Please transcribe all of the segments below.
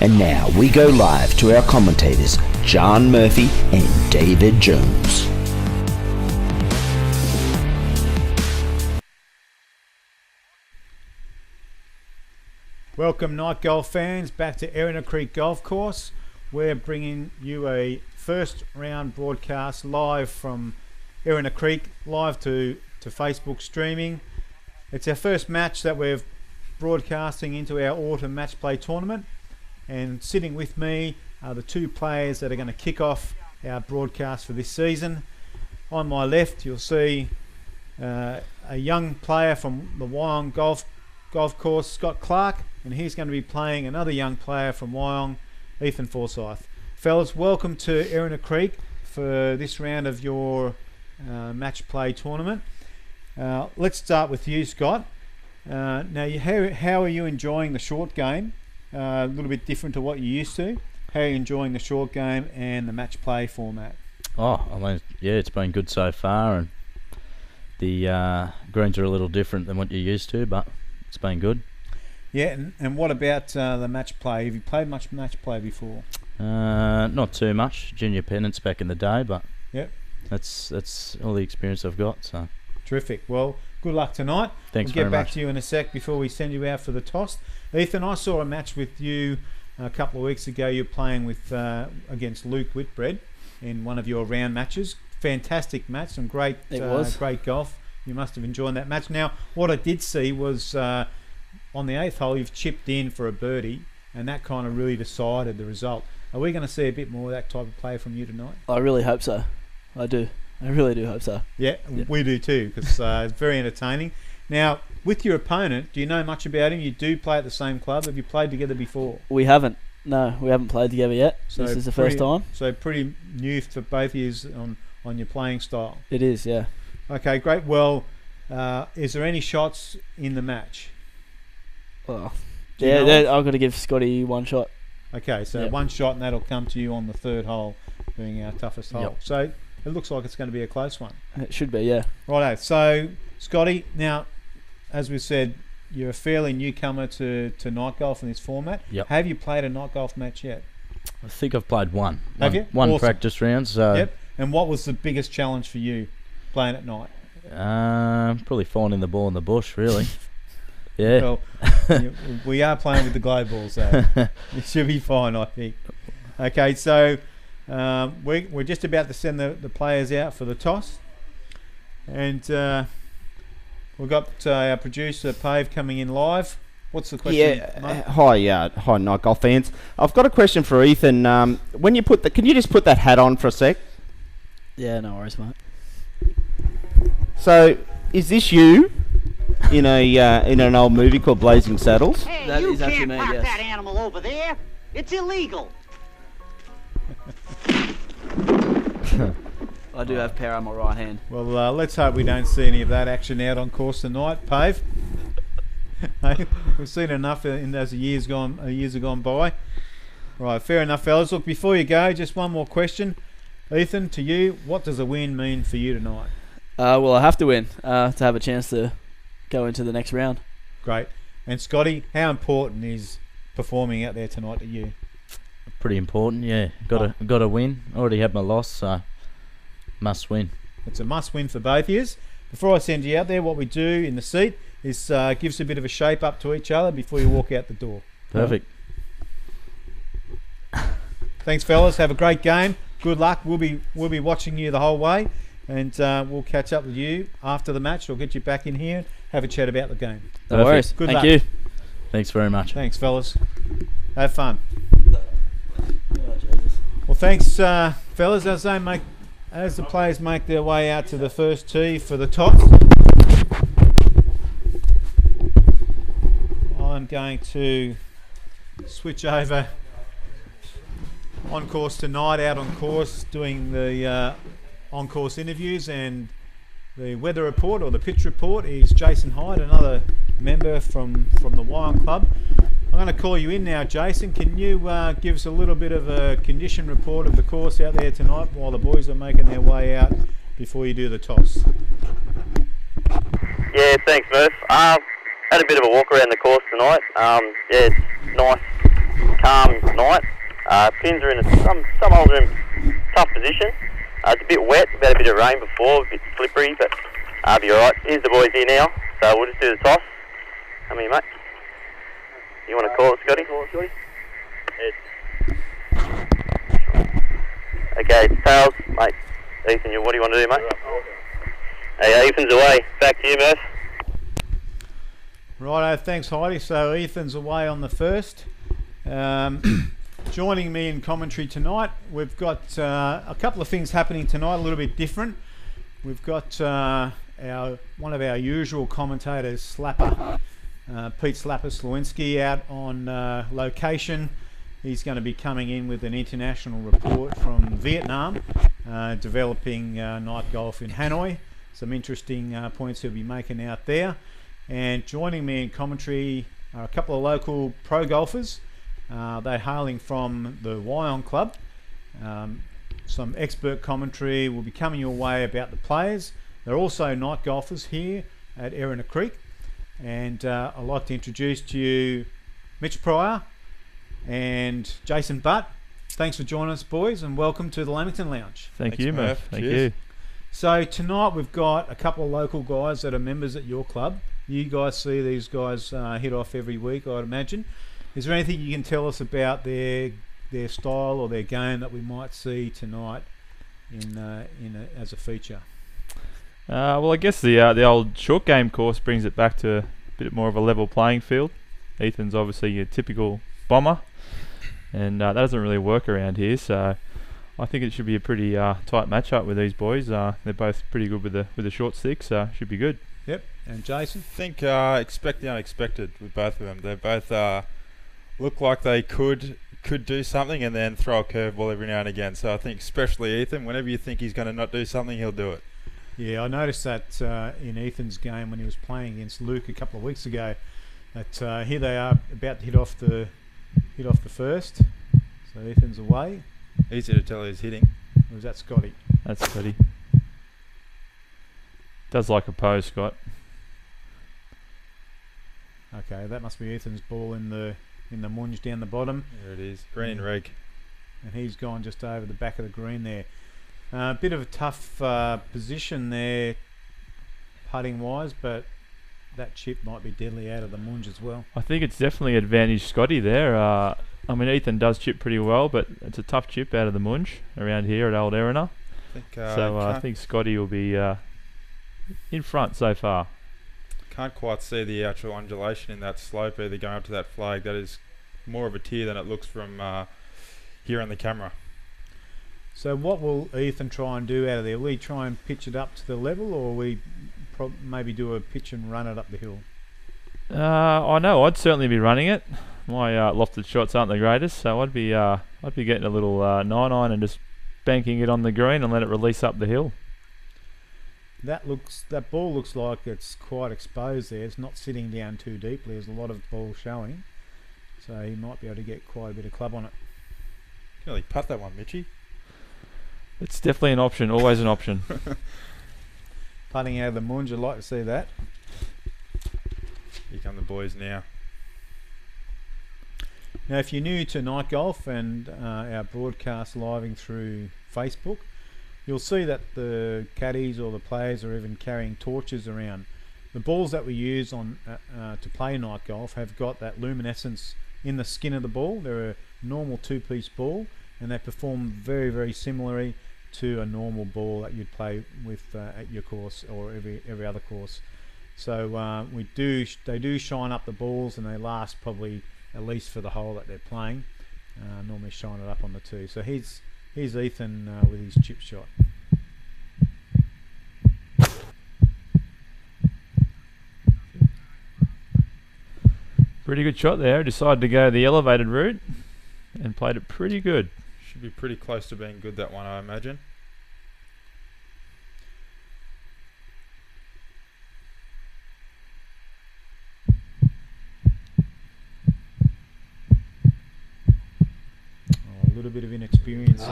And now we go live to our commentators, John Murphy and David Jones. Welcome night golf fans back to Erina Creek Golf Course. We're bringing you a first round broadcast live from Erina Creek, live to Facebook streaming. It's our first match that we're broadcasting into our autumn match play tournament, and sitting with me are the two players that are going to kick off our broadcast for this season. On my left you'll see a young player from the Wyong Golf Course, Scott Clark, and he's going to be playing another young player from Wyong, Ethan Forsyth. Fellas, welcome to Erina Creek for this round of your match play tournament. Let's start with you, Scott. Now, how are you enjoying the short game? A little bit different to what you used to. How are you enjoying the short game and the match play format? Oh, I mean, yeah, it's been good so far, and the greens are a little different than what you're used to, but it's been good. Yeah, and what about the match play? Have you played much match play before? Not too much. Junior pennants back in the day, but yep, that's all the experience I've got. So terrific. Well, good luck tonight. Thanks we'll very much. Get back to you in a sec before we send you out for the toss. Ethan, I saw a match with you a couple of weeks ago. You're playing with against Luke Whitbread in one of your round matches. Fantastic match, some great golf. You must have enjoyed that match. Now, what I did see was on the 8th hole, you've chipped in for a birdie, and that kind of really decided the result. Are we going to see a bit more of that type of play from you tonight? I really hope so. I do. I really do hope so. Yeah, we do too, because it's very entertaining. Now, with your opponent, do you know much about him? You do play at the same club. Have you played together before? We haven't. No, we haven't played together yet. So this is the first time. So pretty new for both of you on your playing style. It is, yeah. Okay, great. Well, is there any shots in the match? Well, I've got to give Scotty one shot. Okay, so one shot, and that'll come to you on the 3rd hole, being our toughest hole. Yep. So it looks like it's going to be a close one. It should be, yeah. Righto. So, Scotty, now, as we said, you're a fairly newcomer to night golf in this format. Yep. Have you played a night golf match yet? I think I've played one. Have you? One Awesome. practice round. So Yep. And what was the biggest challenge for you playing at night? probably finding the ball in the bush, really. Yeah. Well, we are playing with the glow balls, though. It should be fine, I think. Okay, so we're just about to send the players out for the toss, and we've got our producer Pave coming in live. What's the question? Yeah, hi, night golf fans. I've got a question for Ethan. When you can you just put that hat on for a sec? Yeah, no worries, mate. So, is this you in an old movie called Blazing Saddles? Hey, That you is actually can't me, park yes. that animal over there. It's illegal. I do have power on my right hand. Well, let's hope we don't see any of that action out on course tonight, Pave. We've seen enough as the years have gone by. Right, fair enough, fellas. Look, before you go, just one more question. Ethan, to you, what does a win mean for you tonight? Well, I have to win to have a chance to go into the next round. Great. And Scotty, how important is performing out there tonight to you? Pretty important, yeah. Got to win. Already had my loss, so must win. It's a must win for both of you. Before I send you out there, what we do in the seat is gives a bit of a shape up to each other before you walk out the door. Perfect. Thanks, fellas. Have a great game. Good luck. We'll be watching you the whole way, and we'll catch up with you after the match. We'll get you back in here and have a chat about the game. No Perfect. worries. Good Thank luck. you. Thanks very much. Thanks, fellas. Have fun. Well, thanks, fellas. As the players make their way out to the first tee for the toss, I'm going to switch over on course tonight, out on course, doing the on course interviews, and the weather report or the pitch report is Jason Hyde, another member from the Wyong Club. I'm going to call you in now, Jason. Can you give us a little bit of a condition report of the course out there tonight while the boys are making their way out before you do the toss? Yeah, thanks, Murph. Had a bit of a walk around the course tonight. Yeah, it's nice, calm night. Pins are in some holes are in tough position. It's a bit wet, about a bit of rain before, a bit slippery, but I'll be alright. Here's the boys here now, so we'll just do the toss. Come here, mate. You want to call it, Scotty? Okay, it's tails, mate. Ethan, what do you want to do, mate? Hey, Ethan's away. Back to you, Murph. Righto, thanks Heidi. So Ethan's away on the first. Joining me in commentary tonight, we've got a couple of things happening tonight, a little bit different. We've got one of our usual commentators, Slapper, Pete Slapper Slawinski, out on location. He's going to be coming in with an international report from Vietnam, developing night golf in Hanoi. Some interesting points he'll be making out there. And joining me in commentary are a couple of local pro golfers. They're hailing from the Wyong Club. Some expert commentary will be coming your way about the players. They're also night golfers here at Erina Creek. And I'd like to introduce to you Mitch Pryor and Jason Butt. Thanks for joining us, boys, and welcome to the Lamington Lounge. Thanks, Murph. Thank you. So tonight we've got a couple of local guys that are members at your club. You guys see these guys hit off every week, I'd imagine. Is there anything you can tell us about their style or their game that we might see tonight as a feature? Well, I guess the old short game course brings it back to a bit more of a level playing field. Ethan's obviously your typical bomber, and that doesn't really work around here. So I think it should be a pretty tight matchup with these boys. They're both pretty good with the short stick, so should be good. Yep. And Jason? I think expect the unexpected with both of them. They both look like they could do something and then throw a curveball every now and again. So I think especially Ethan, whenever you think he's going to not do something, he'll do it. Yeah, I noticed that in Ethan's game when he was playing against Luke a couple of weeks ago. That here they are about to hit off the first. So Ethan's away. Easy to tell who's hitting. Or was that Scotty? That's Scotty. Does like a pose, Scott. Okay, that must be Ethan's ball in the munge down the bottom. There it is, green reg. And he's gone just over the back of the green there. A bit of a tough position there, putting wise, but that chip might be deadly out of the munge as well. I think it's definitely advantage Scotty there. I mean, Ethan does chip pretty well, but it's a tough chip out of the munge around here at Old Erina. I think Scotty will be in front so far. Can't quite see the actual undulation in that slope either going up to that flag. That is more of a tier than it looks from here on the camera. So what will Ethan try and do out of there? Will he try and pitch it up to the level, or will we maybe do a pitch and run it up the hill? I know I'd certainly be running it. My lofted shots aren't the greatest, so I'd be getting a little 9-iron and just banking it on the green and let it release up the hill. That ball looks like it's quite exposed there. It's not sitting down too deeply. There's a lot of ball showing, so he might be able to get quite a bit of club on it. You can really putt that one, Mitchie. It's definitely an option, always an option. Putting out of the munge, I'd like to see that. Here come the boys now. Now, if you're new to night golf and our broadcast living through Facebook, you'll see that the caddies or the players are even carrying torches around. The balls that we use on to play night golf have got that luminescence in the skin of the ball. They're a normal two-piece ball, and they perform very, very similarly to a normal ball that you'd play with at your course or every other course. So they do shine up the balls, and they last probably at least for the hole that they're playing. Normally shine it up on the tee. So here's Ethan with his chip shot. Pretty good shot there. Decided to go the elevated route and played it pretty good. Should be pretty close to being good, that one, I imagine. A little bit of inexperience.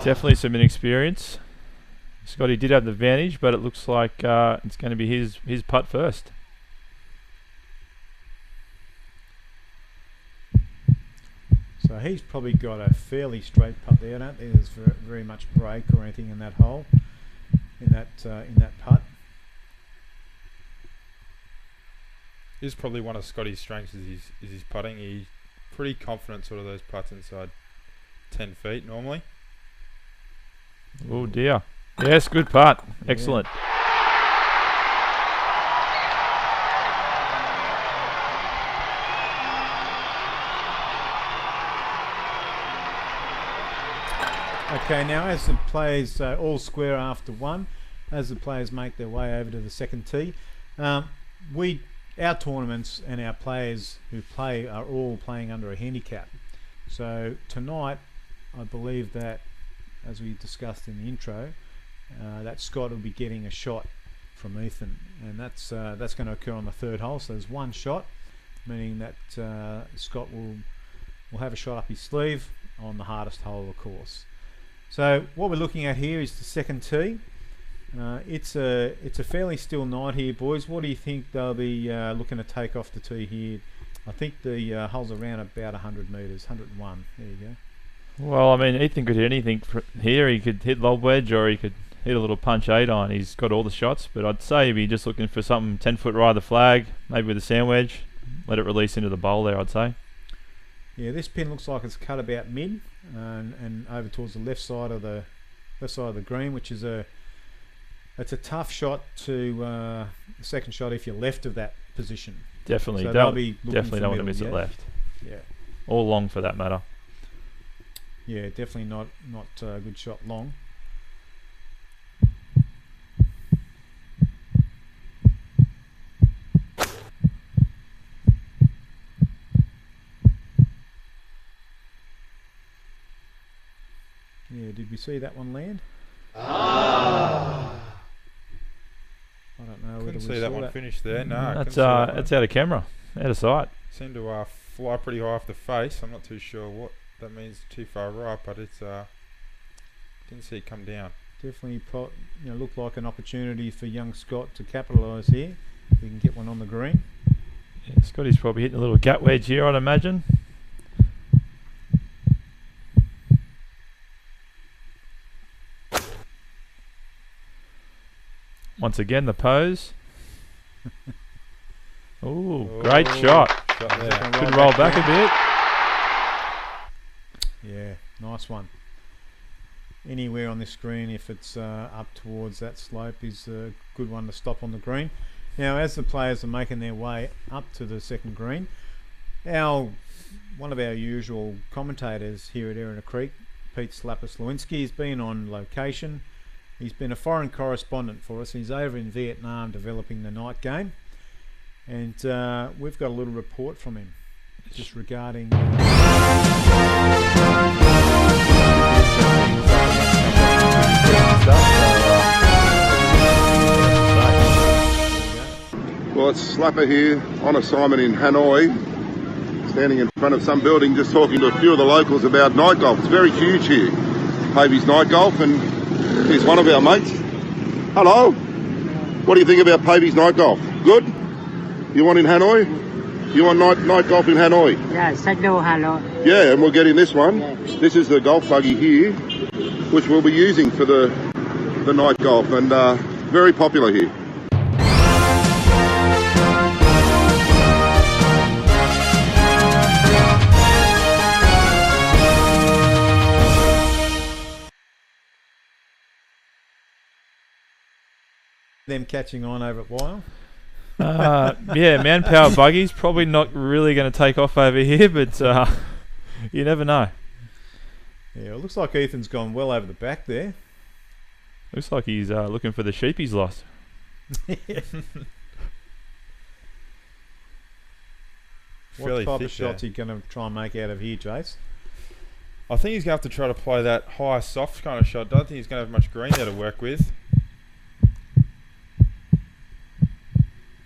Definitely some inexperience. Scotty did have the advantage, but it looks like it's going to be his putt first. So he's probably got a fairly straight putt there. I don't think there's very much break or anything in that hole, in that putt. Is probably one of Scotty's strengths is his putting. He's pretty confident sort of those putts inside 10 feet normally. Oh dear. Yes, good putt. Excellent. Okay, now as the players all square after one, as the players make their way over to the second tee, our tournaments and our players who play are all playing under a handicap. So tonight, I believe that, as we discussed in the intro, that Scott will be getting a shot from Ethan, and that's going to occur on the third hole. So there's one shot, meaning that Scott will have a shot up his sleeve on the hardest hole of the course. So what we're looking at here is the second tee. It's a fairly still night here, boys. What do you think they'll be looking to take off the tee here? I think the hole's around about 100 metres, 101. There you go. Well, I mean, Ethan could hit anything here. He could hit lob wedge, or he could hit a little punch 8 iron. He's got all the shots, but I'd say he'd be just looking for something 10 foot right of the flag, maybe with a sand wedge. Let it release into the bowl there, I'd say. Yeah, this pin looks like it's cut about mid and over towards the left side of the green, which is it's a tough shot to the second shot if you're left of that position. Definitely, so they'll be definitely don't want to miss it left. Yeah, or long for that matter. Yeah, definitely not a good shot long. Yeah, did we see that one land? I don't know whether Couldn't we see saw that one finish there. No, That's out of camera, out of sight. Seemed to fly pretty high off the face. I'm not too sure what that means. Too far right, but it's didn't see it come down. Definitely, looked like an opportunity for young Scott to capitalise here. If he can get one on the green. Yeah, Scotty's probably hitting a little gut wedge here, I'd imagine. Once again, the pose. Ooh, great shot. Could roll back a bit. Yeah, nice one. Anywhere on this green, if it's up towards that slope, is a good one to stop on the green. Now, as the players are making their way up to the second green, one of our usual commentators here at Erina Creek, Pete Slapper-Slawinski, has been on location. He's been a foreign correspondent for us. He's over in Vietnam developing the night game. And we've got a little report from him just regarding... Well, it's Slapper here on assignment in Hanoi, standing in front of some building just talking to a few of the locals about night golf. It's very huge here, Pavy's Night Golf, and here's one of our mates. Hello. What do you think about Pavy's Night Golf? Good? You want in Hanoi? You want night golf in Hanoi? Yes, I do Hanoi. Yeah, and we'll get in this one. Yes. This is the golf buggy here, which we'll be using for the night golf, and very popular here. Them catching on over at Weil. Yeah, manpower buggies probably not really going to take off over here, but you never know. Yeah, it looks like Ethan's gone well over the back there. Looks like he's looking for the sheep he's lost. What type of shots are you going to try and make out of here, Jace? I think he's going to have to try to play that high, soft kind of shot. Don't think he's going to have much green there to work with.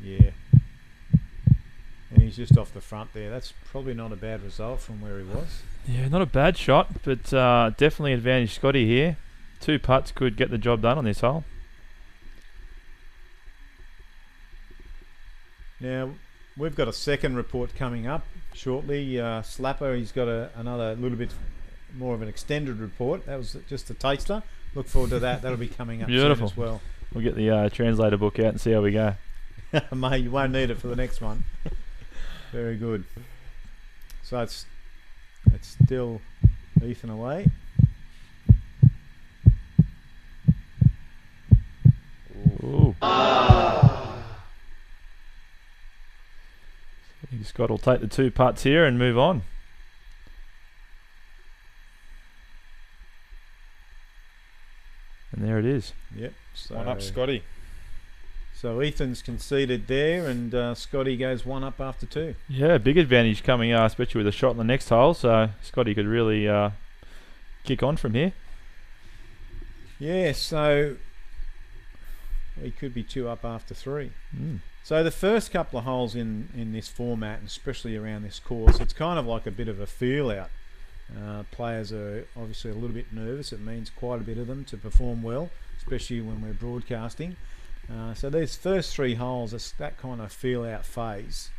Yeah. And he's just off the front there. That's probably not a bad result from where he was. Yeah, not a bad shot, but definitely advantage Scotty here. 2 putts could get the job done on this hole. Now, we've got a second report coming up shortly. Slapper, he's got another little bit more of an extended report. That was just a taster. Look forward to that. That'll be coming up Beautiful. soon as well. We'll get the translator book out and see how we go. Mate, you won't need it for the next one. Very good. So it's still Ethan away. Ooh. I think Scott will take the 2 putts here and move on. And there it is. Yep. So One up, Scotty. So Ethan's conceded there, and Scotty goes 1 up after 2. Yeah, big advantage coming, especially with a shot in the next hole. So Scotty could really kick on from here. Yeah, so he could be 2 up after 3. Mm. So the first couple of holes in this format, and especially around this course, it's kind of like a bit of a feel out. Players are obviously a little bit nervous. It means quite a bit of them to perform well, especially when we're broadcasting. So these first 3 holes, it's that kind of feel out phase.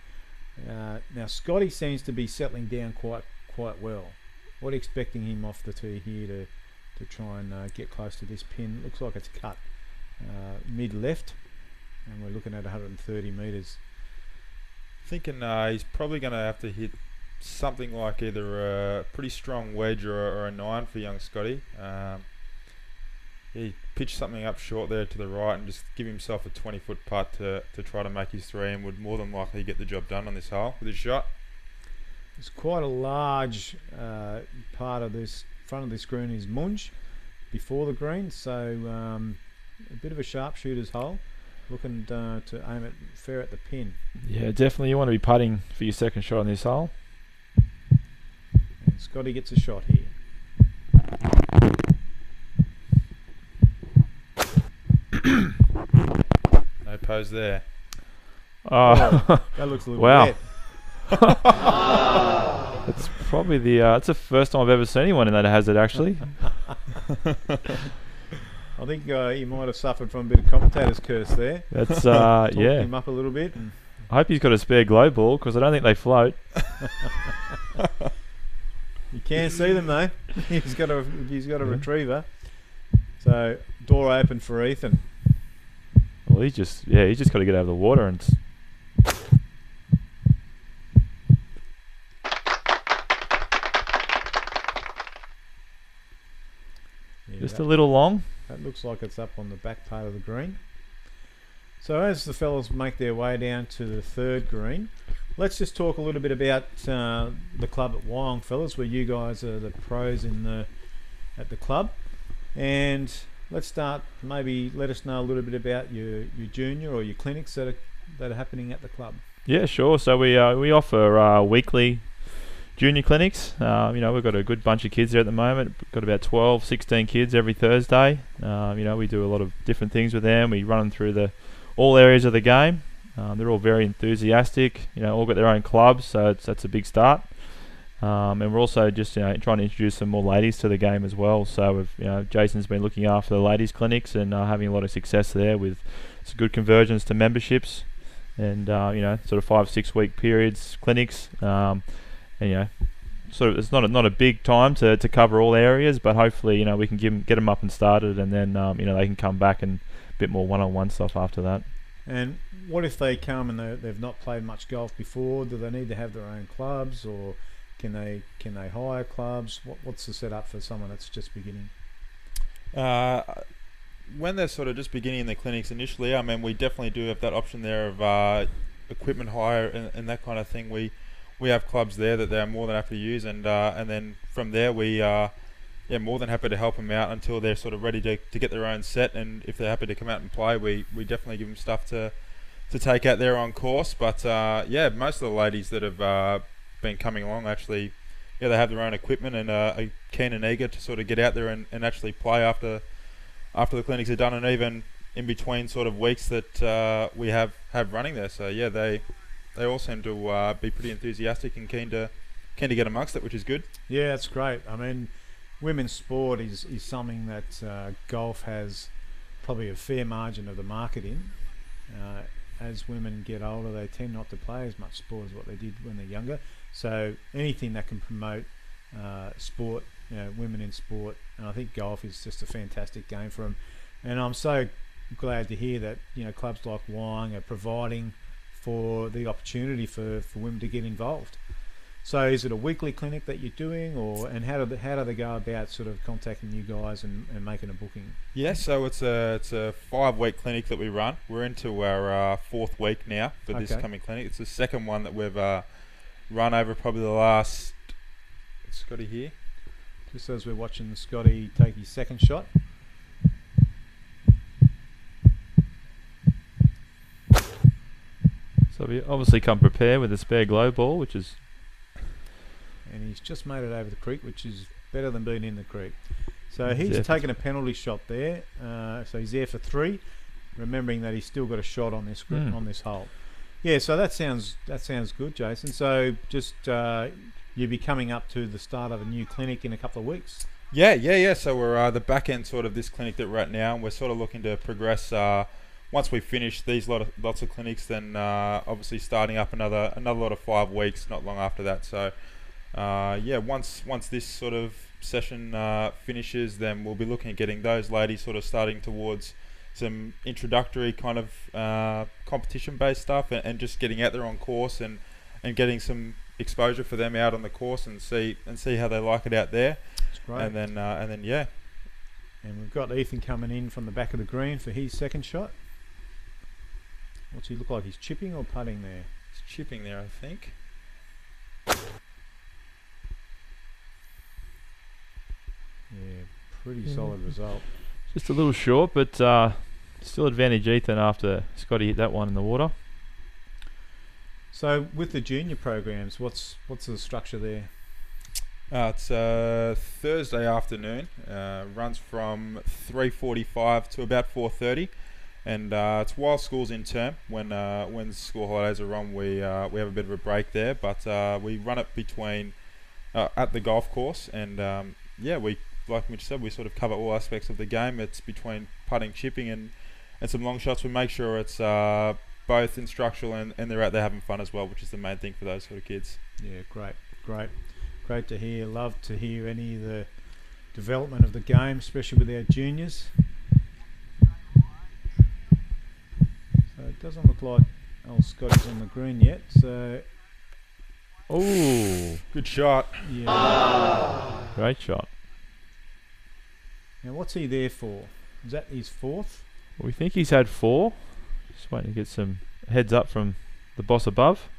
Now Scotty seems to be settling down quite well. What are you expecting him off the tee here to try and get close to this pin? Looks like it's cut mid left, and we're looking at 130 metres. Thinking he's probably going to have to hit something like either a pretty strong wedge or a 9 for young Scotty. He pitched something up short there to the right and just give himself a 20-foot putt to try to make his 3, and would more than likely get the job done on this hole with his shot. It's quite a large part of this front of this green is munge before the green, so a bit of a sharpshooter's hole, looking to aim it fair at the pin. Yeah, definitely you want to be putting for your second shot on this hole. And Scotty gets a shot here. No pose there. Oh, that looks a little wow. wet. It's probably it's the first time I've ever seen anyone in that hazard, actually. I think he might have suffered from a bit of commentator's curse there. That's Talked yeah. him up a little bit. And I hope he's got a spare glow ball, because I don't think they float. you can see them though. he's got a retriever. So door open for Ethan. Well, he's just got to get out of the water and. Yeah, Just a little long. That looks like it's up on the back part of the green. So as the fellas make their way down to the third green, let's just talk a little bit about the club at Wyong, fellas, where you guys are the pros at the club. And let's start, maybe let us know a little bit about your junior or your clinics that are happening at the club. Yeah, sure. So we offer weekly junior clinics. We've got a good bunch of kids there at the moment. We've got about 12, 16 kids every Thursday. We do a lot of different things with them. We run them through all areas of the game. They're all very enthusiastic. All got their own clubs, so that's a big start. And we're also just trying to introduce some more ladies to the game as well. So Jason's been looking after the ladies clinics and having a lot of success there with some good conversions to memberships, and sort of 5-6 week periods clinics. Sort of it's not a big time to cover all areas, but hopefully we can get them up and started, and then they can come back and a bit more one-on-one stuff after that. And what if they come and they've not played much golf before? Do they need to have their own clubs, or can they hire clubs? What's the setup for someone that's just beginning? When they're sort of just beginning the clinics initially, we definitely do have that option there of equipment hire and that kind of thing. We have clubs there that they're more than happy to use, and then from there we are more than happy to help them out until they're sort of ready to get their own set. And if they're happy to come out and play, we definitely give them stuff to take out there on course. But most of the ladies that have been coming along actually, they have their own equipment and are keen and eager to sort of get out there and actually play after the clinics are done, and even in between sort of weeks that we have running there. So they all seem to be pretty enthusiastic and keen to get amongst it, which is good. Yeah, that's great. Women's sport is something that golf has probably a fair margin of the market in. As women get older, they tend not to play as much sport as what they did when they're younger. So anything that can promote sport, women in sport, and I think golf is just a fantastic game for them. And I'm so glad to hear that clubs like Wyong are providing for the opportunity for women to get involved. So is it a weekly clinic that you're doing, and how do they go about sort of contacting you guys and making a booking? Yeah, so it's a 5-week clinic that we run. We're into our 4th week now for this coming clinic. It's the second one that we've run over probably the last. Scotty here. Just as we're watching Scotty take his second shot. So we obviously come prepared with a spare glow ball, which is. And he's just made it over the creek, which is better than being in the creek. So he's taken a penalty shot there. So he's there for 3, remembering that he's still got a shot on this on this hole. Yeah, so that sounds good, Jason. So just you'll be coming up to the start of a new clinic in a couple of weeks. Yeah. So we're the back end sort of this clinic that we're at now, and we're sort of looking to progress. Once we finish these lots of clinics, then obviously starting up another lot of 5 weeks not long after that. So. Once this sort of session finishes, then we'll be looking at getting those ladies sort of starting towards some introductory kind of competition-based stuff, and just getting out there on course and getting some exposure for them out on the course and see how they like it out there. That's great. And then yeah. And we've got Ethan coming in from the back of the green for his second shot. What's he look like? He's chipping or putting there? He's chipping there, I think. Yeah, pretty solid result. Just a little short, but still advantage Ethan after Scotty hit that one in the water. So with the junior programs, what's the structure there? It's Thursday afternoon. Runs from 3:45 to about 4:30, and it's while school's in term. When school holidays are on, we have a bit of a break there, but we run it between at the golf course, and we. Like Mitch said, we sort of cover all aspects of the game. It's between putting, chipping, and some long shots. We make sure it's both instructional and they're out there having fun as well, which is the main thing for those sort of kids. Yeah, great to hear. Love to hear any of the development of the game, especially with our juniors. So it doesn't look like old Scotty's on the green yet. So, good shot. Yeah, great shot. Now, what's he there for? Is that his 4th? We think he's had 4. Just waiting to get some heads up from the boss above.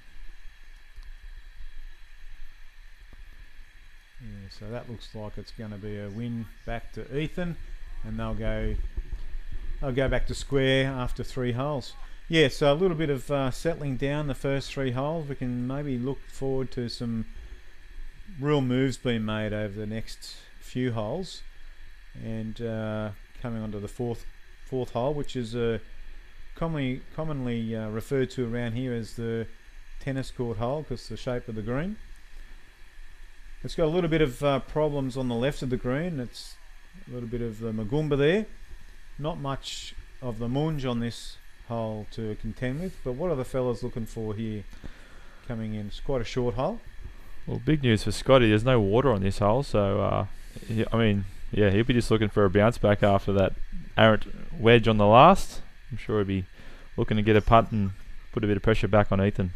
Yeah, so that looks like it's going to be a win back to Ethan, and they'll go back to square after 3 holes. Yeah, so a little bit of settling down the first 3 holes. We can maybe look forward to some real moves being made over the next few holes. And coming onto the fourth hole, which is commonly referred to around here as the tennis court hole because of the shape of the green. It's got a little bit of problems on the left of the green. It's a little bit of the Magumba there. Not much of the Munj on this hole to contend with, but what are the fellas looking for here coming in? It's quite a short hole. Well, big news for Scotty. There's no water on this hole, so he'll be just looking for a bounce back after that errant wedge on the last. I'm sure he'll be looking to get a putt and put a bit of pressure back on Ethan.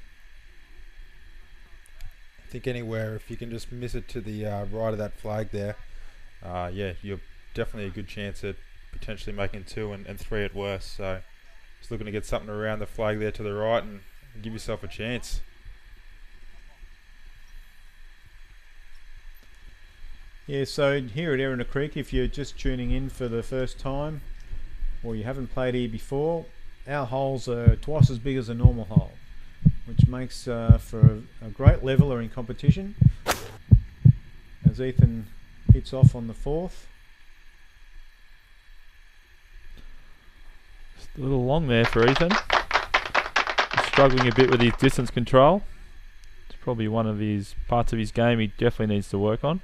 I think anywhere, if you can just miss it to the right of that flag there, you're definitely a good chance at potentially making 2 and 3 at worst. So just looking to get something around the flag there to the right and give yourself a chance. Yeah, so here at Erina Creek, if you're just tuning in for the first time or you haven't played here before, our holes are twice as big as a normal hole, which makes for a great leveler in competition. As Ethan hits off on the 4th. Just a little long there for Ethan. He's struggling a bit with his distance control. It's probably one of his parts of his game he definitely needs to work on.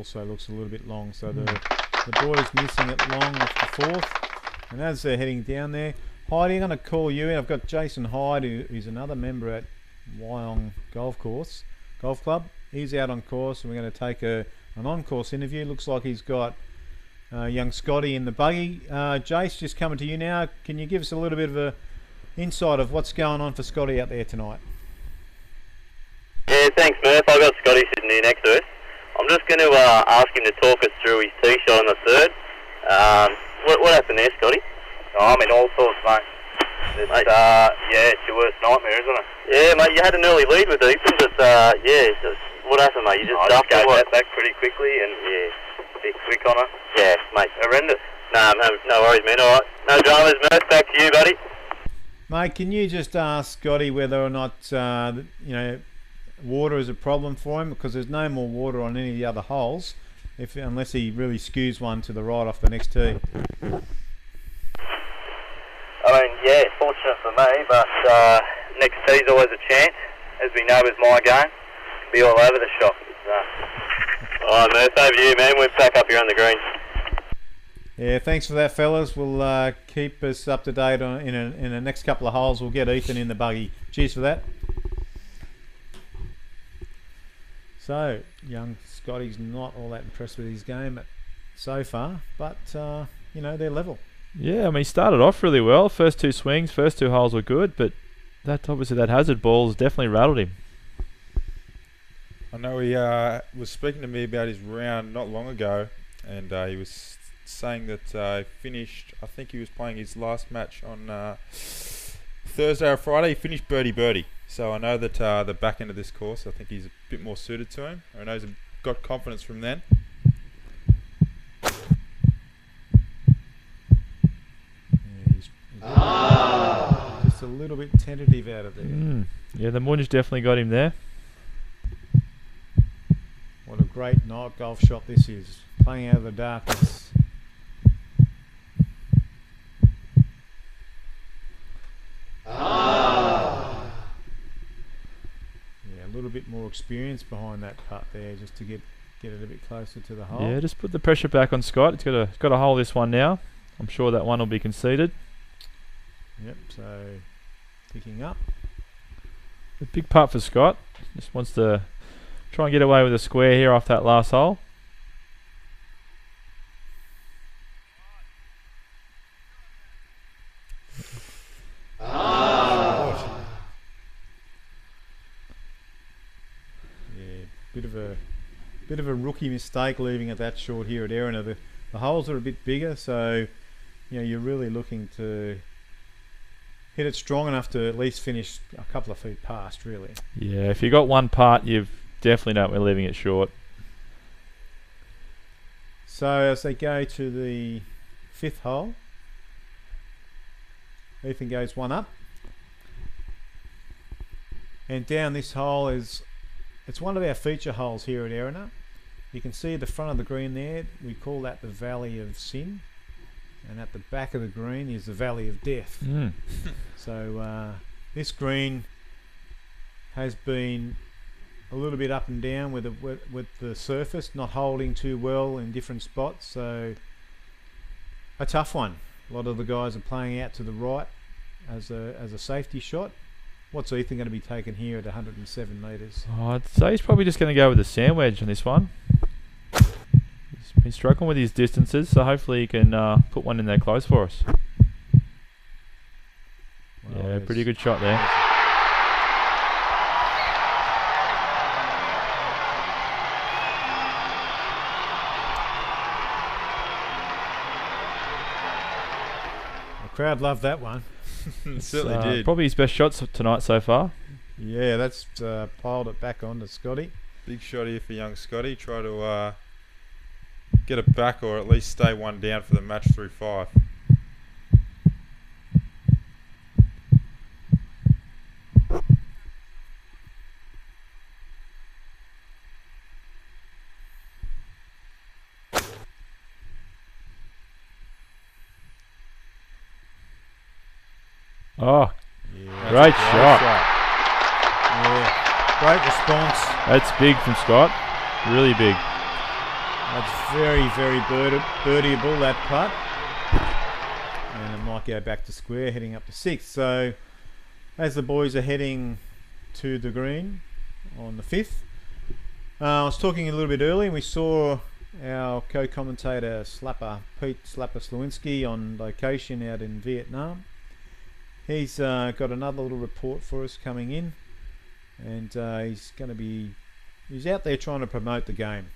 also looks a little bit long. So the boys missing it long off the fourth. And as they're heading down there, Hyde, I'm going to call you in. I've got Jason Hyde, who's another member at Wyong Golf Club. He's out on course, and we're going to take an on-course interview. Looks like he's got young Scotty in the buggy. Jace, just coming to you now. Can you give us a little bit of a insight of what's going on for Scotty out there tonight? Yeah, thanks, Murph. I've got Scotty sitting here next to us. I'm just going to ask him to talk us through his tee shot on the third. What happened there, Scotty? Oh, I'm in all sorts, mate. It's your worst nightmare, isn't it? Yeah, mate, you had an early lead with Ethan, but what happened, mate? You just ducked gave it. that back pretty quickly and bit quick on it. Yeah, mate. Horrendous. No worries, man. All right. No dramas, Murph. Back to you, buddy. Mate, can you just ask Scotty whether or not water is a problem for him, because there's no more water on any of the other holes, unless he really skews one to the right off the next tee. I mean, yeah, fortunate for me, but next tee's always a chance. As we know with my game, be all over the shop. All right, Murph, over to you, man. We're back up here on the green. Yeah, thanks for that, fellas. We'll keep us up to date in the next couple of holes. We'll get Ethan in the buggy. Cheers for that. So, young Scotty's not all that impressed with his game so far, but, they're level. Yeah, I mean, he started off really well. First two swings, first two holes were good, but that hazard ball has definitely rattled him. I know he was speaking to me about his round not long ago, and he was saying that he finished, I think he was playing his last match on Thursday or Friday. He finished birdie. So I know that the back end of this course, I think he's a bit more suited to him. I know he's got confidence from then. Just a little bit tentative out of there. Yeah, the Munch definitely got him there. What a great night golf shot this is. Playing out of the darkness. Yeah, a little bit more experience behind that putt there, just to get it a bit closer to the hole. Yeah, just put the pressure back on Scott. He's got to hold this one now. I'm sure that one will be conceded. Yep, so picking up. A big putt for Scott. Just wants to try and get away with a square here off that last hole. Yeah, bit of a rookie mistake leaving it that short here at Erina. The holes are a bit bigger, so you're really looking to hit it strong enough to at least finish a couple of feet past, really. Yeah, if you got one putt, you've definitely know we're leaving it short. So as they go to the fifth hole, Ethan goes one up, and down this hole it's one of our feature holes here at Erina. You can see the front of the green there. We call that the Valley of Sin, and at the back of the green is the Valley of Death. So this green has been a little bit up and down with the surface, not holding too well in different spots. So a tough one. A lot of the guys are playing out to the right as a safety shot. What's Ethan going to be taking here at 107 metres? I'd say he's probably just going to go with the sand wedge on this one. He's been struggling with his distances, so hopefully he can put one in there close for us. Well, yeah, pretty good shot there. The crowd loved that one. Certainly did. Probably his best shots tonight so far. Yeah, that's piled it back on to Scotty. Big shot here for young Scotty. Try to get it back, or at least stay one down for the match through 5. Oh, yeah, great shot. Yeah, great response. That's big from Scott. Really big. That's very, very birdieable, that putt. And it might go back to square, heading up to 6. So as the boys are heading to the green on the 5th, I was talking a little bit earlier, and we saw our co-commentator Pete Slapper Slewinski on location out in Vietnam. He's got another little report for us coming in, and he's out there trying to promote the game.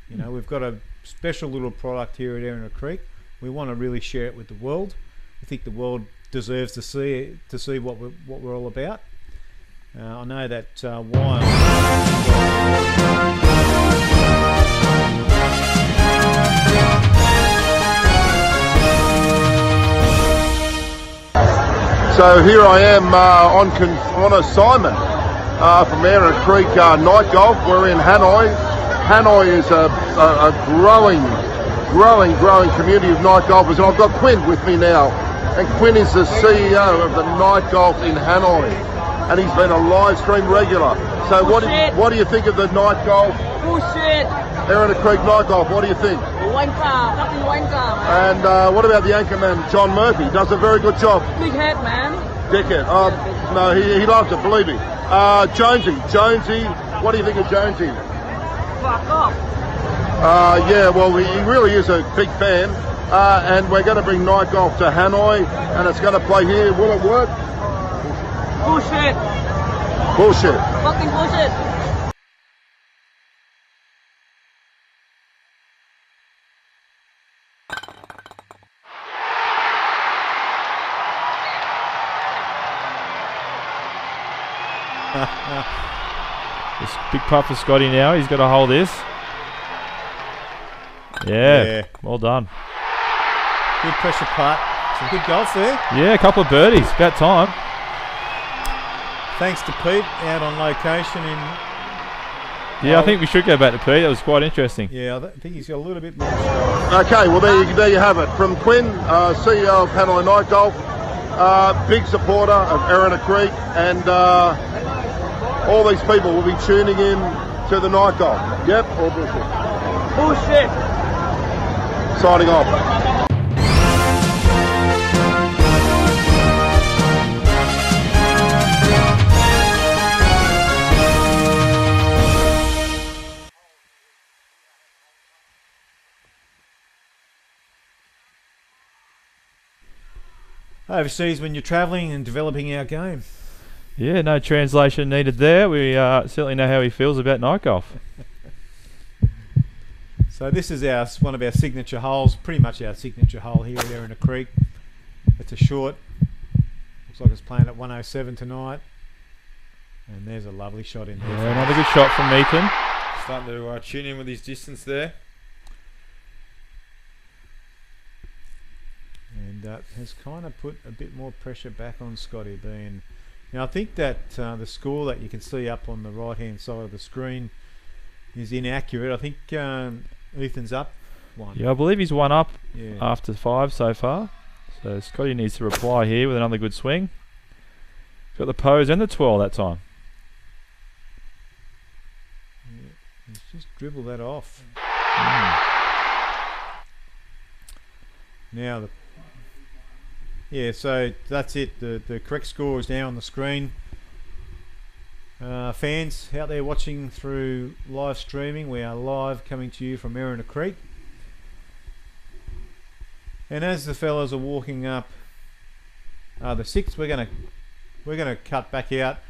You know, we've got a special little product here at Erina Creek. We want to really share it with the world. I think the world deserves to see what we're all about. I know that while So here I am on assignment from Erina Creek Night Golf. We're in Hanoi. Hanoi is a growing community of night golfers, and I've got Quinn with me now. And Quinn is the CEO of the Night Golf in Hanoi, and he's been a live stream regular. So what do you think of the Night Golf? Bullshit. Erina Creek Night Golf, what do you think? Wanker, fucking wanker. And what about the anchorman, John Murphy? Does a very good job. Big head, man. Dickhead. No, he loves it, believe me. Jonesy, what do you think of Jonesy? Fuck off. Yeah, well, he really is a big fan. And we're going to bring Night Golf to Hanoi, and it's going to play here. Will it work? Bullshit. Bullshit. Fucking bullshit. This big putt for Scotty now. He's got to hold this. Yeah. Well done. Good pressure putt. Some good golf there. Yeah, a couple of birdies. About time. Thanks to Pete out on location in. Yeah, I think we should go back to Pete. That was quite interesting. Yeah, I think he's got a little bit more. Okay, well there you have it. From Quinn, CEO of Hanoi Night Golf, big supporter of Erina Creek, and all these people will be tuning in to the Night Golf. Yep, or bullshit. Bullshit. Signing off. Overseas when you're travelling and developing our game. Yeah, no translation needed there. We certainly know how he feels about night golf. So this is one of our signature holes, pretty much our signature hole here at Erina Creek. It's a short. Looks like it's playing at 107 tonight. And there's a lovely shot in there. Yeah, another good shot from Ethan. Starting to tune in with his distance there. And has kind of put a bit more pressure back on Scotty being. Now I think that the score that you can see up on the right hand side of the screen is inaccurate. I think Ethan's up one. Yeah, I believe he's one up Yeah. after 5 so far. So Scotty needs to reply here with another good swing. Got the pose and the twirl that time. Yeah, he's just dribbled that off. Now so that's it. The correct score is now on the screen. Fans out there watching through live streaming, we are live coming to you from Erina Creek. And as the fellas are walking up the 6th, we're gonna cut back out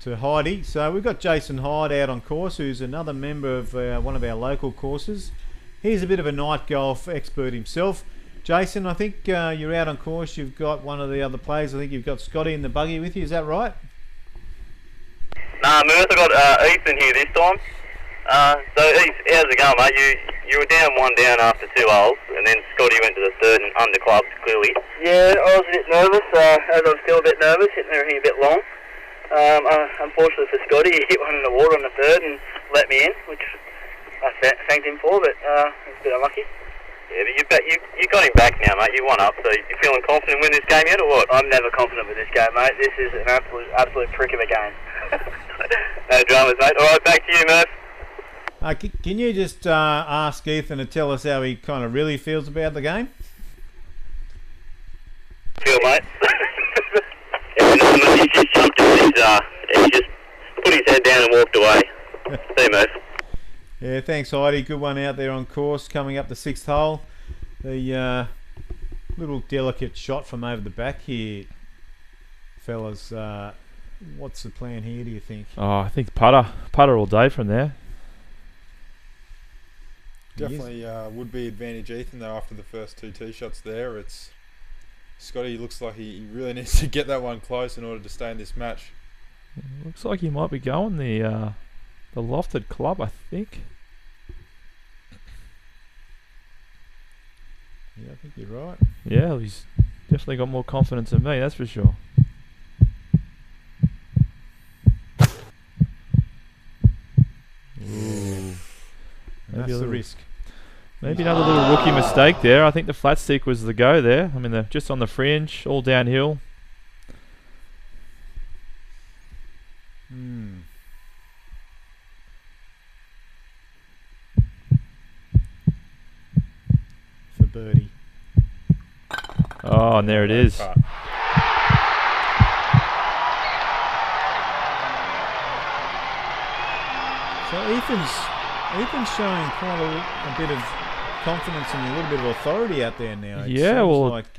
to Hyde. So we've got Jason Hyde out on course, who's another member of one of our local courses. He's a bit of a night golf expert himself. Jason, I think you're out on course. You've got one of the other players. I think you've got Scotty in the buggy with you. Is that right? Nah, Merth, I got Ethan here this time. So, how's it going, mate? You were down 1 down after 2 holes, and then Scotty went to the 3rd and underclubbed, clearly. Yeah, I was a bit nervous, as I'm still a bit nervous, hitting everything a bit long. Unfortunately for Scotty, he hit one in the water on the 3rd and let me in, which I thanked him for, but it's a bit unlucky. Yeah, but you got him back now, mate. You won up, so you feeling confident in winning this game yet, or what? I'm never confident with this game, mate. This is an absolute prick of a game. No dramas, mate. All right, back to you, Murph. Can you just ask Ethan to tell us how he kind of really feels about the game? Feel, mate. He just jumped in he just put his head down and walked away. See, mate. Yeah, thanks, Heidi. Good one out there on course. Coming up the 6th hole. The little delicate shot from over the back here, fellas. What's the plan here, do you think? Oh, I think putter all day from there. Definitely would be advantage Ethan though after the first 2 tee shots there. It's Scotty looks like he really needs to get that one close in order to stay in this match. Looks like he might be going the lofted club, I think. Yeah, I think you're right. Yeah, he's definitely got more confidence than me, that's for sure. Ooh. That's the risk. Maybe another little rookie mistake there. I think the flat stick was the go there. I mean, they're just on the fringe, all downhill. For birdie. Oh, and there it is. So Ethan's showing quite a bit of confidence and a little bit of authority out there now. It seems like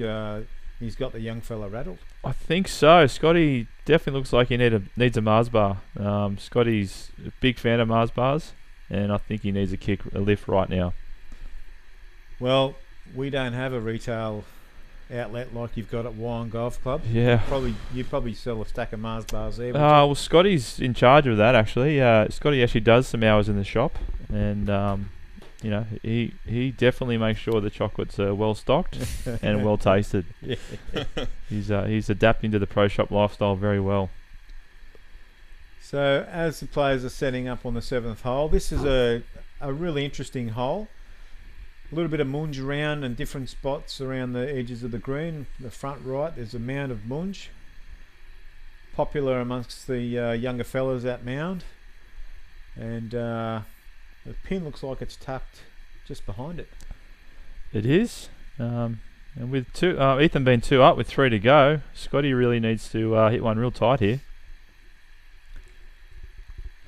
he's got the young fella rattled. I think so. Scotty definitely looks like he needs a Mars bar. Scotty's a big fan of Mars bars, and I think he needs a lift right now. Well, we don't have a retail outlet like you've got at Wyong Golf Club. Yeah. You probably sell a stack of Mars bars there. Well, Scotty's in charge of that actually. Scotty actually does some hours in the shop, and you know, he definitely makes sure the chocolates are well stocked and well tasted. Yeah. He's adapting to the pro shop lifestyle very well. So as the players are setting up on the 7th hole, this is a really interesting hole. A little bit of munge around and different spots around the edges of the green. The front right, there's a mound of munge. Popular amongst the younger fellas at mound. And the pin looks like it's tucked just behind it. It is. And with Ethan being 2 up with 3 to go, Scotty really needs to hit one real tight here.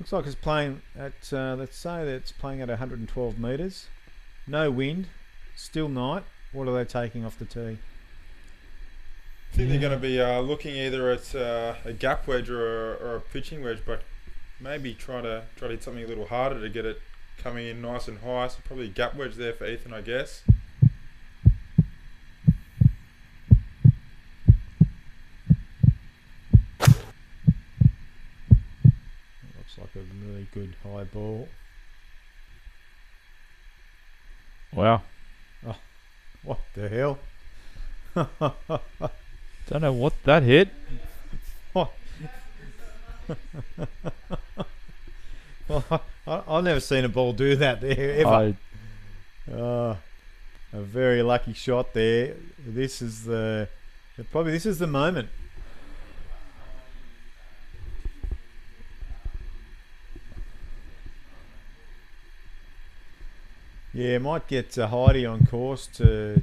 Looks like it's playing at, let's say that it's playing at 112 metres. No wind, still night. What are they taking off the tee? I think they're going to be looking either at a gap wedge or a pitching wedge, but maybe try to hit something a little harder to get it coming in nice and high. So probably a gap wedge there for Ethan, I guess. Looks like a really good high ball. Wow. Oh, what the hell? Don't know what that hit. What? Well, I've never seen a ball do that there ever. A very lucky shot there. This is the moment. Yeah, might get Heidi on course to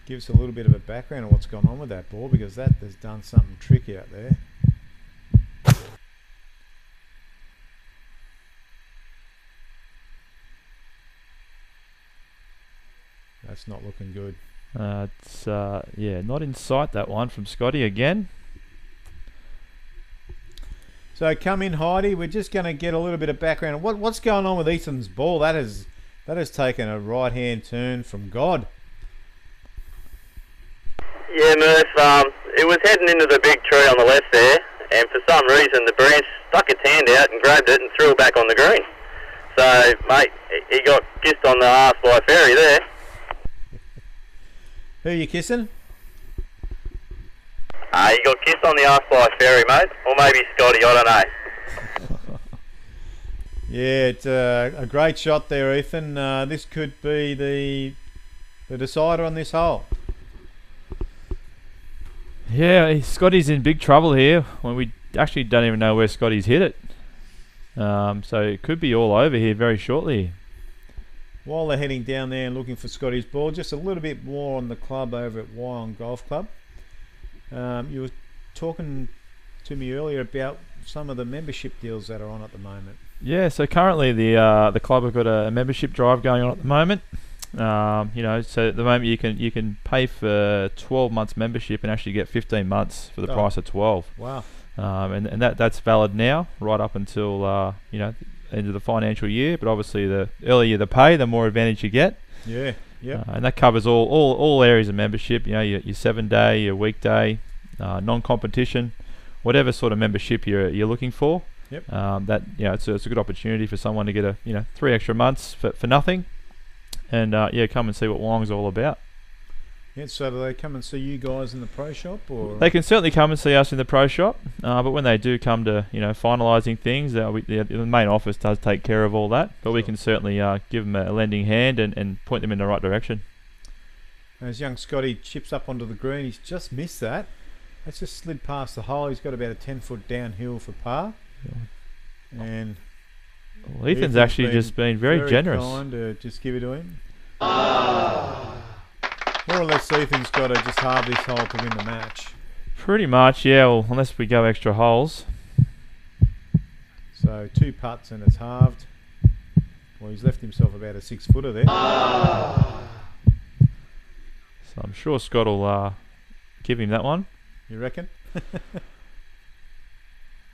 give us a little bit of a background of what's gone on with that ball, because that has done something tricky out there. That's not looking good. It's not in sight, that one from Scotty again. So come in, Heidi. We're just going to get a little bit of background. What's going on with Ethan's ball? That has taken a right-hand turn from God. Yeah, Murph, it was heading into the big tree on the left there, and for some reason the branch stuck its hand out and grabbed it and threw it back on the green. So, mate, he got kissed on the arse by a fairy there. Who are you kissing? He got kissed on the arse by a fairy, mate. Or maybe Scotty, I don't know. Yeah, it's a great shot there, Ethan. This could be the decider on this hole. Yeah, Scotty's in big trouble here when we actually don't even know where Scotty's hit it. So it could be all over here very shortly. While they're heading down there and looking for Scotty's ball, just a little bit more on the club over at Wyong Golf Club. You were talking to me earlier about some of the membership deals that are on at the moment. Yeah, so currently the club have got a membership drive going on at the moment. So at the moment you can pay for 12 months membership and actually get 15 months for the price of 12. Wow. And that's valid now, right up until end of the financial year. But obviously, the earlier the pay, the more advantage you get. Yeah, yeah. And that covers all areas of membership. Your 7-day, your weekday, non-competition, whatever sort of membership you're looking for. Yep. It's a good opportunity for someone to get 3 extra months for nothing, and come and see what Wyong's all about. Yeah, so do they come and see you guys in the pro shop, or they can certainly come and see us in the pro shop. But when they do come to finalising things, the main office does take care of all that. But we can certainly give them a lending hand and point them in the right direction. As young Scotty chips up onto the green, he's just missed that. That's just slid past the hole. He's got about a 10-foot downhill for par. Yeah. And Ethan's actually just been very generous. Kind to just give it to him. More or less, Ethan's got to just halve this hole to win the match. Pretty much, yeah. Well, unless we go extra holes. So 2 putts and it's halved. Well, he's left himself about a 6-footer there. So I'm sure Scott will give him that one. You reckon?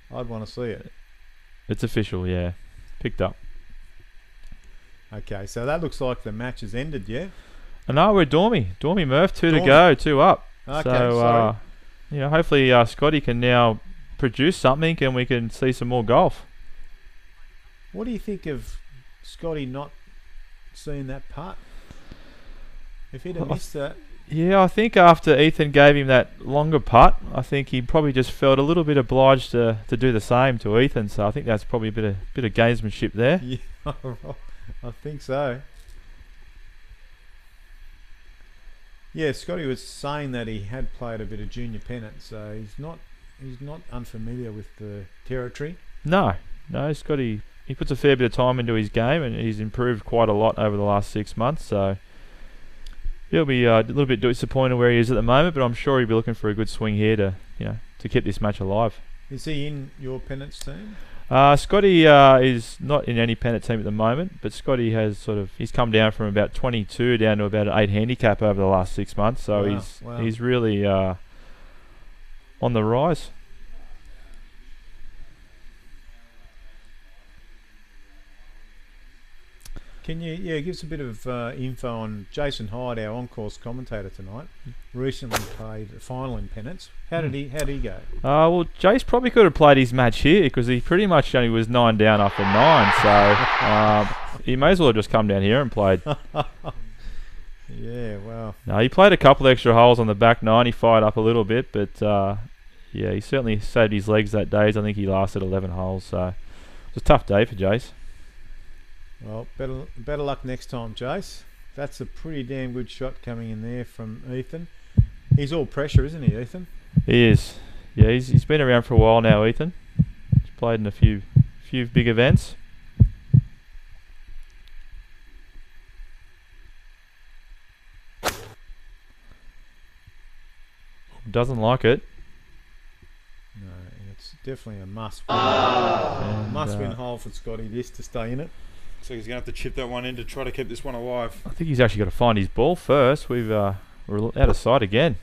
I'd want to see it. It's official, yeah. Picked up. Okay, so that looks like the match has ended, yeah? No, we're Dormy Murph, 2 to go, 2 up. Okay, so, hopefully Scotty can now produce something and we can see some more golf. What do you think of Scotty not seeing that putt? If he'd have missed that... Yeah, I think after Ethan gave him that longer putt, I think he probably just felt a little bit obliged to do the same to Ethan. So I think that's probably a bit of gamesmanship there. Yeah, I think so. Yeah, Scotty was saying that he had played a bit of junior pennant, so he's not unfamiliar with the territory. No, Scotty, he puts a fair bit of time into his game and he's improved quite a lot over the last 6 months. So he'll be a little bit disappointed where he is at the moment, but I'm sure he'll be looking for a good swing here to keep this match alive. Is he in your pennants team? Scotty is not in any pennant team at the moment, but Scotty has he's come down from about 22 down to about an 8 handicap over the last 6 months, so he's really on the rise. Can you give us a bit of info on Jason Hyde, our on-course commentator tonight? Recently played a final in pennants. How did he go? Well, Jace probably could have played his match here because he pretty much only was 9 down after 9, so he may as well have just come down here and played. Yeah, well. No, he played a couple extra holes on the back 9. He fired up a little bit, but he certainly saved his legs that day. I think he lasted 11 holes, so it was a tough day for Jace. Well, better luck next time, Jace. That's a pretty damn good shot coming in there from Ethan. He's all pressure, isn't he, Ethan? He is. Yeah, he's been around for a while now, Ethan. He's played in a few big events. Doesn't like it. No, it's definitely a must-win. Must-win hole for Scotty this to stay in it. So he's going to have to chip that one in to try to keep this one alive. I think he's actually got to find his ball first. We're out of sight again.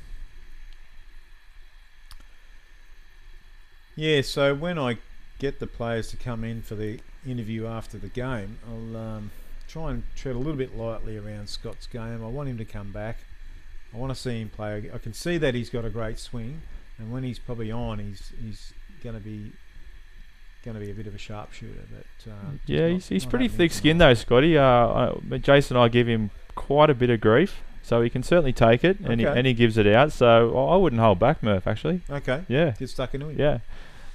Yeah, so when I get the players to come in for the interview after the game, I'll try and tread a little bit lightly around Scott's game. I want him to come back. I want to see him play. I can see that he's got a great swing, and when he's probably on, he's going to be a bit of a sharpshooter. But he's pretty thick-skinned though, Scotty. Jason and I give him quite a bit of grief, so he can certainly take it, and he gives it out. So I wouldn't hold back, Murph. Actually. Okay. Yeah. Get stuck into him. Yeah.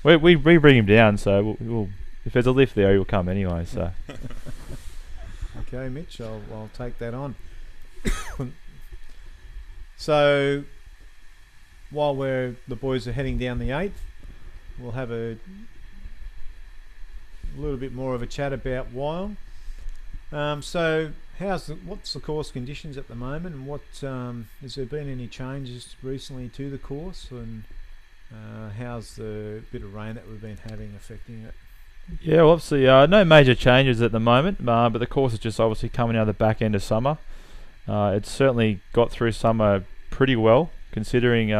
We bring him down, so we'll if there's a lift there, he'll come anyway. So. Okay, Mitch. I'll take that on. So while the boys are heading down the 8th, we'll have a a little bit more of a chat about Wyong. So what's the course conditions at the moment, and what has there been any changes recently to the course, and how's the bit of rain that we've been having affecting it? Yeah, well, obviously no major changes at the moment, but the course is just obviously coming out of the back end of summer. It's certainly got through summer pretty well, considering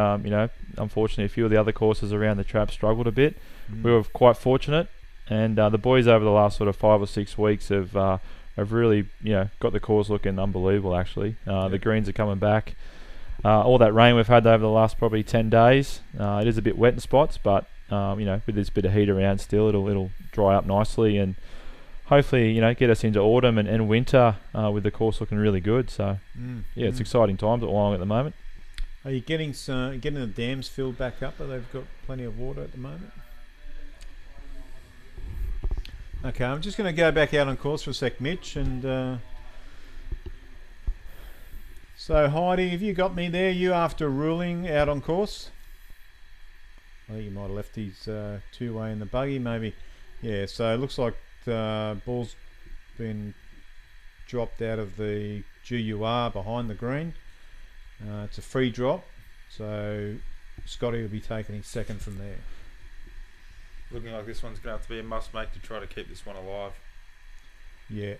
unfortunately a few of the other courses around the trap struggled a bit. We were quite fortunate, and the boys over the last sort of 5 or 6 weeks have really got the course looking unbelievable. Actually, the greens are coming back. All that rain we've had over the last probably 10 days, it is a bit wet in spots, but with this bit of heat around still, it'll dry up nicely, and hopefully get us into autumn and winter with the course looking really good. So it's exciting times at Wyong at the moment. Are you getting the dams filled back up? Or they've got plenty of water at the moment? Okay, I'm just going to go back out on course for a sec, Mitch, and so Heidi, have you got me there? You after ruling out on course? I think you might have left his two-way in the buggy, maybe. Yeah, so it looks like the ball's been dropped out of the GUR behind the green. It's a free drop, so Scotty will be taking his second from there. Looking like this one's going to have to be a must-make to try to keep this one alive. Yeah.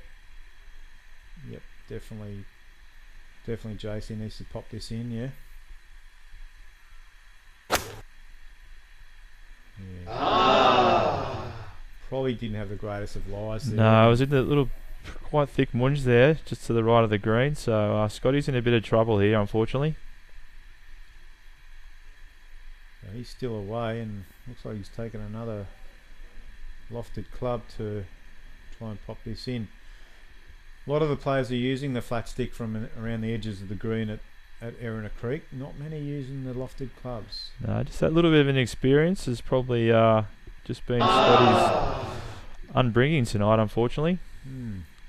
Yep, definitely JC needs to pop this in, yeah. Probably didn't have the greatest of lies there. No, I was in the little quite thick munge there, just to the right of the green, so Scotty's in a bit of trouble here, unfortunately. He's still away, and looks like he's taken another lofted club to try and pop this in. A lot of the players are using the flat stick from around the edges of the green at Erina Creek. Not many using the lofted clubs. No, just that little bit of an experience has probably just been Scotty's unbringing tonight, unfortunately.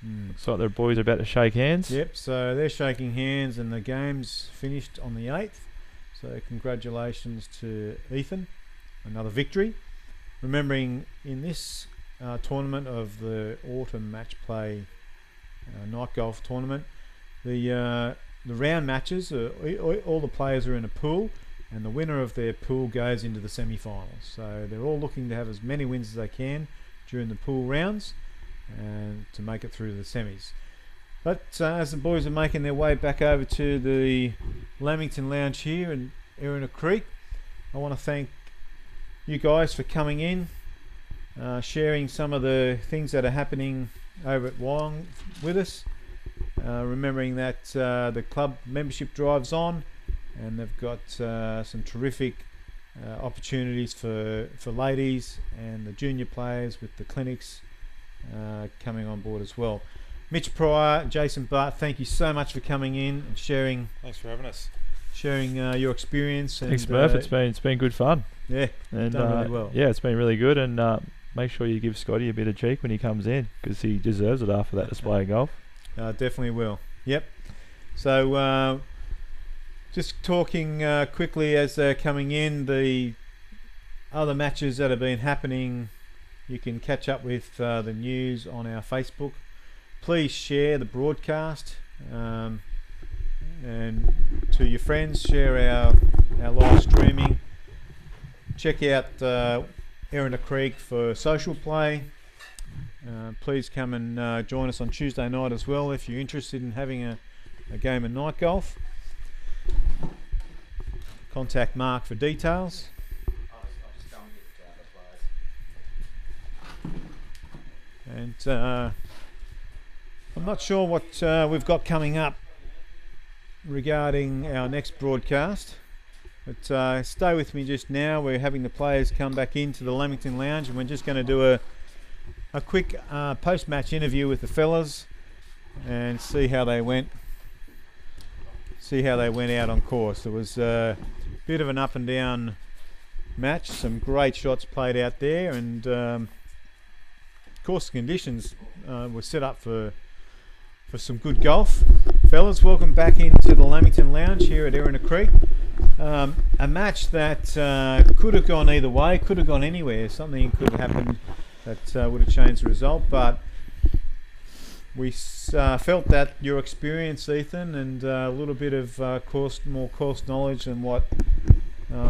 Looks like the boys are about to shake hands. Yep, so they're shaking hands, and the game's finished on the 8th. So congratulations to Ethan, another victory. Remembering in this tournament of the autumn match play night golf tournament, the round matches, all the players are in a pool, and the winner of their pool goes into the semi-finals. So they're all looking to have as many wins as they can during the pool rounds and to make it through the semis. But as the boys are making their way back over to the Lamington Lounge here in Erina Creek, I want to thank you guys for coming in, sharing some of the things that are happening over at Wyong with us. Remembering that the club membership drive's on, and they've got some terrific opportunities for ladies and the junior players with the clinics coming on board as well. Mitch Pryor, Jason Bart, thank you so much for coming in and sharing. Thanks for having us. Sharing your experience. And, thanks, Murph. It's been good fun. Yeah, and done really well. Yeah, it's been really good, and make sure you give Scotty a bit of cheek when he comes in, because he deserves it after that display of golf. Definitely will. Yep. So just talking quickly as they're coming in, the other matches that have been happening, you can catch up with the news on our Facebook. Please share the broadcast and to your friends. Share our live streaming. Check out Erina Creek for social play. Please come and join us on Tuesday night as well if you're interested in having a game of night golf. Contact Mark for details. And I'm not sure what we've got coming up regarding our next broadcast, but stay with me just now. We're having the players come back into the Lamington Lounge, and we're just going to do a quick post-match interview with the fellas and see how they went out on course. It was a bit of an up and down match, some great shots played out there, and course conditions were set up for some good golf. Fellas, welcome back into the Lamington Lounge here at Erina Creek. A match that could have gone either way, could have gone anywhere. Something could have happened that would have changed the result. But we felt that your experience, Ethan, and a little bit of more course knowledge than what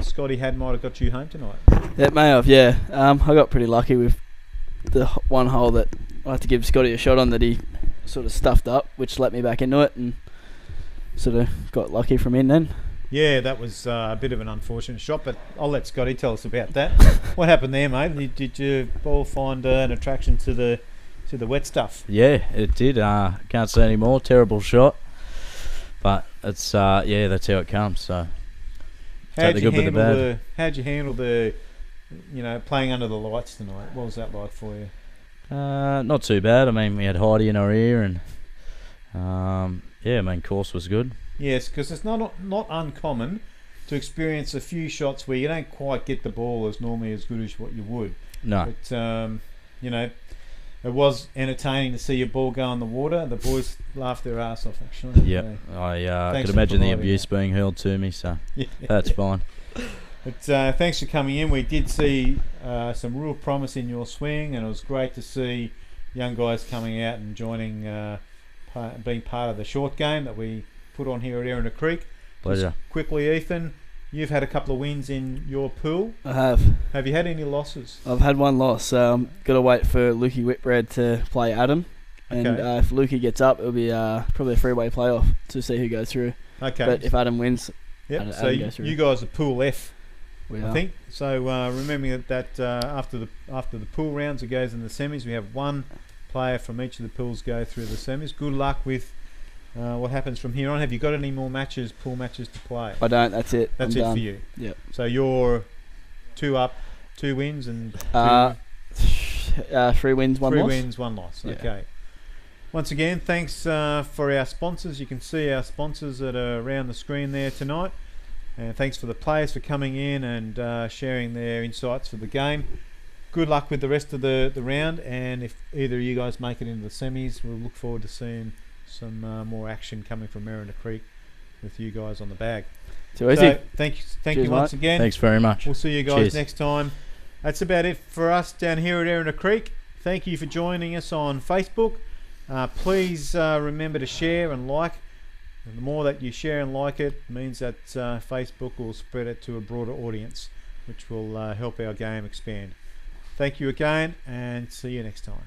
Scotty had might have got you home tonight. It may have, yeah. I got pretty lucky with the one hole that I had to give Scotty a shot on that he sort of stuffed up, which let me back into it, and sort of got lucky from in then. Yeah, that was a bit of an unfortunate shot, but I'll let Scotty tell us about that. What happened there, mate? Did your ball find an attraction to the wet stuff? Yeah, it did. Can't say any more. Terrible shot, but it's that's how it comes. So how'd you handle the playing under the lights tonight? What was that like for you? Not too bad. I mean, we had Hyde in our ear, and course was good. Yes, because it's not uncommon to experience a few shots where you don't quite get the ball as normally as good as what you would. No. But, it was entertaining to see your ball go in the water. The boys laughed their ass off, actually. Yep. I could imagine the abuse being hurled to me, so that's fine. But thanks for coming in. We did see some real promise in your swing, and it was great to see young guys coming out and joining, being part of the short game that we put on here at Erina Creek. Pleasure. Just quickly, Ethan, you've had a couple of wins in your pool. I have. Have you had any losses? I've had one loss. Got to wait for Lukey Whitbread to play Adam. And if Lukey gets up, it'll be probably a three-way playoff to see who goes through. Okay. But if Adam wins, Adam so goes through. You guys are Pool F, I think. So remembering that after the pool rounds, it goes in the semis. We have one player from each of the pools go through the semis. Good luck with what happens from here on. Have you got any more pool matches to play? I don't. That's it. That's I'm it done. for you. Yep. So you're 2 up, 2 wins, and 3 wins, 1 loss. 3 wins, 1 loss. Yeah. Okay. Once again, thanks for our sponsors. You can see our sponsors that are around the screen there tonight. And thanks for the players for coming in and sharing their insights for the game. Good luck with the rest of the round. And if either of you guys make it into the semis, we'll look forward to seeing some more action coming from Erina Creek with you guys on the bag. Too easy. So thank you once again. Thanks very much. We'll see you guys Cheers. next time. That's about it for us down here at Erina Creek. Thank you for joining us on Facebook. Please remember to share and like. And the more that you share and like it means that Facebook will spread it to a broader audience, which will help our game expand. Thank you again, and see you next time.